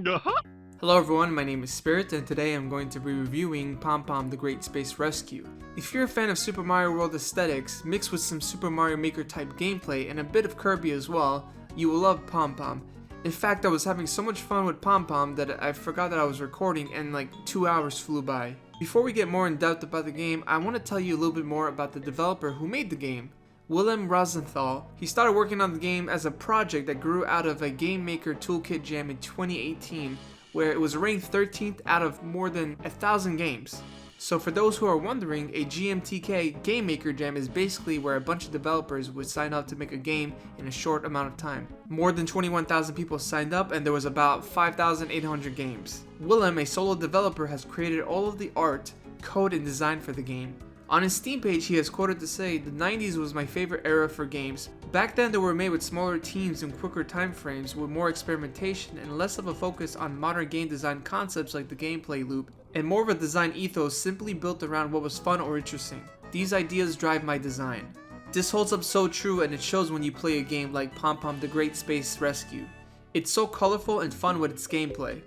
Hello everyone, my name is Spirit, and today I'm going to be reviewing Pompom the Great Space Rescue. If you're a fan of Super Mario World aesthetics, mixed with some Super Mario Maker type gameplay and a bit of Kirby as well, you will love Pompom. In fact, I was having so much fun with Pompom that I forgot that I was recording and like 2 hours flew by. Before we get more in depth about the game, I want to tell you a little bit more about the developer who made the game. Willem Rosenthal. He started working on the game as a project that grew out of a Game Maker Toolkit Jam in 2018, where it was ranked 13th out of more than 1,000 games. So for those who are wondering, a GMTK Game Maker Jam is basically where a bunch of developers would sign up to make a game in a short amount of time. More than 21,000 people signed up and there was about 5,800 games. Willem, a solo developer, has created all of the art, code, and design for the game. On his Steam page, he has quoted to say, "The 90s was my favorite era for games. Back then they were made with smaller teams and quicker time frames with more experimentation and less of a focus on modern game design concepts like the gameplay loop, and more of a design ethos simply built around what was fun or interesting. These ideas drive my design." This holds up so true, and it shows when you play a game like Pompom the Great Space Rescue. It's so colorful and fun with its gameplay.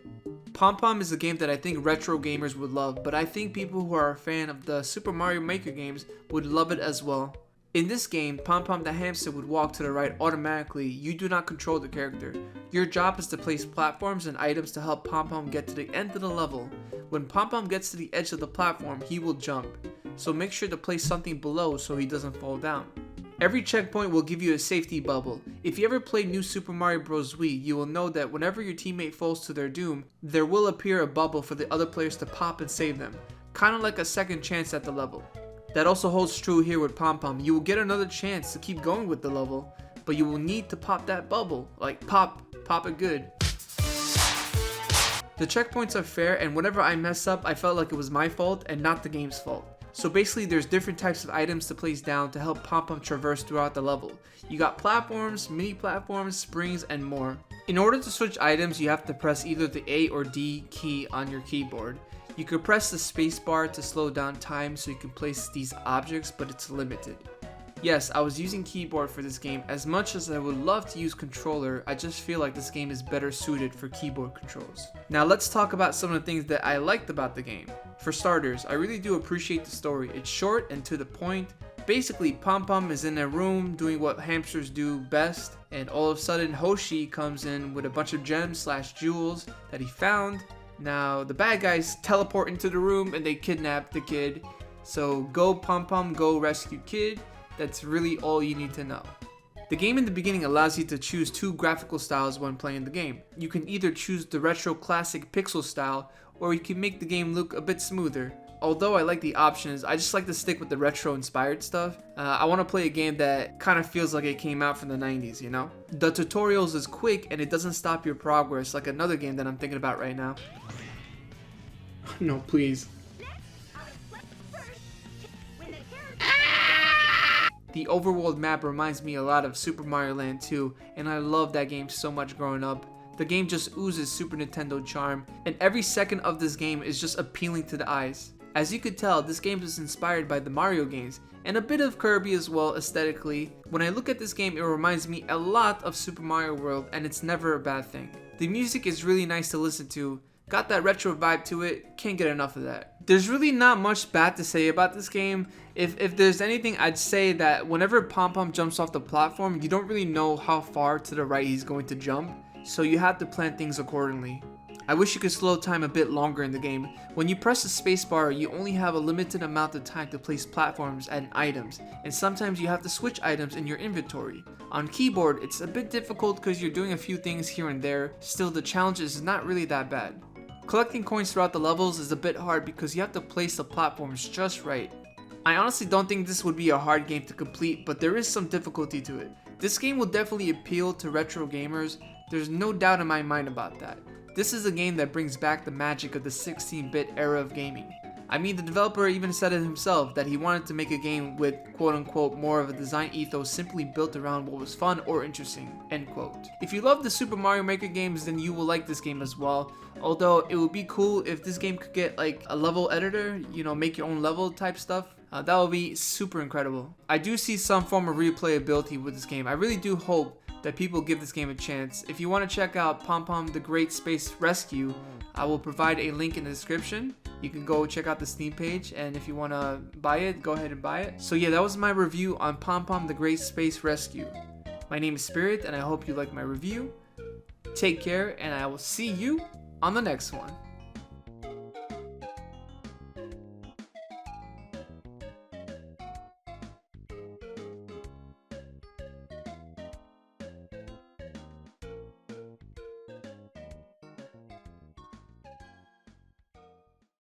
Pompom is a game that I think retro gamers would love, but I think people who are a fan of the Super Mario Maker games would love it as well. In this game, Pompom the hamster would walk to the right automatically. You do not control the character. Your job is to place platforms and items to help Pompom get to the end of the level. When Pompom gets to the edge of the platform, he will jump. So make sure to place something below so he doesn't fall down. Every checkpoint will give you a safety bubble. If you ever played New Super Mario Bros. Wii, you will know that whenever your teammate falls to their doom, there will appear a bubble for the other players to pop and save them. Kinda like a second chance at the level. That also holds true here with Pompom. You will get another chance to keep going with the level, but you will need to pop that bubble. Like pop it good. The checkpoints are fair, and whenever I mess up, I felt like it was my fault and not the game's fault. So basically there's different types of items to place down to help Pompom traverse throughout the level. You got platforms, mini platforms, springs, and more. In order to switch items, you have to press either the A or D key on your keyboard. You could press the spacebar to slow down time so you can place these objects, but it's limited. Yes, I was using keyboard for this game. As much as I would love to use controller, I just feel like this game is better suited for keyboard controls. Now let's talk about some of the things that I liked about the game. For starters, I really do appreciate the story. It's short and to the point. Basically, Pompom is in a room doing what hamsters do best, and all of a sudden Hoshi comes in with a bunch of gems / jewels that he found. Now the bad guys teleport into the room and they kidnap the kid. So go Pompom, go rescue kid. That's really all you need to know. The game in the beginning allows you to choose two graphical styles when playing the game. You can either choose the retro classic pixel style, or you can make the game look a bit smoother. Although I like the options, I just like to stick with the retro inspired stuff. I want to play a game that kind of feels like it came out from the 90s, you know? The tutorials is quick and it doesn't stop your progress like another game that I'm thinking about right now. No, please. The overworld map reminds me a lot of Super Mario Land 2, and I love that game so much growing up. The game just oozes Super Nintendo charm, and every second of this game is just appealing to the eyes. As you could tell, this game is inspired by the Mario games, and a bit of Kirby as well aesthetically. When I look at this game, it reminds me a lot of Super Mario World, and it's never a bad thing. The music is really nice to listen to. Got that retro vibe to it, can't get enough of that. There's really not much bad to say about this game. If there's anything, I'd say that whenever Pompom jumps off the platform, you don't really know how far to the right he's going to jump, so you have to plan things accordingly. I wish you could slow time a bit longer in the game. When you press the spacebar, you only have a limited amount of time to place platforms and items, and sometimes you have to switch items in your inventory. On keyboard, it's a bit difficult because you're doing a few things here and there. Still, the challenge is not really that bad. Collecting coins throughout the levels is a bit hard because you have to place the platforms just right. I honestly don't think this would be a hard game to complete, but there is some difficulty to it. This game will definitely appeal to retro gamers, there's no doubt in my mind about that. This is a game that brings back the magic of the 16-bit era of gaming. I mean, the developer even said it himself that he wanted to make a game with quote-unquote more of a design ethos simply built around what was fun or interesting, end quote. If you love the Super Mario Maker games, then you will like this game as well. Although it would be cool if this game could get like a level editor, you know, make your own level type stuff. That would be super incredible. I do see some form of replayability with this game. I really do hope that people give this game a chance. If you want to check out Pompom the Great Space Rescue, I will provide a link in the description. You can go check out the Steam page, and if you want to buy it, go ahead and buy it. So yeah, that was my review on Pompom the Great Space Rescue. My name is Spirit, and I hope you like my review. Take care, and I will see you on the next one.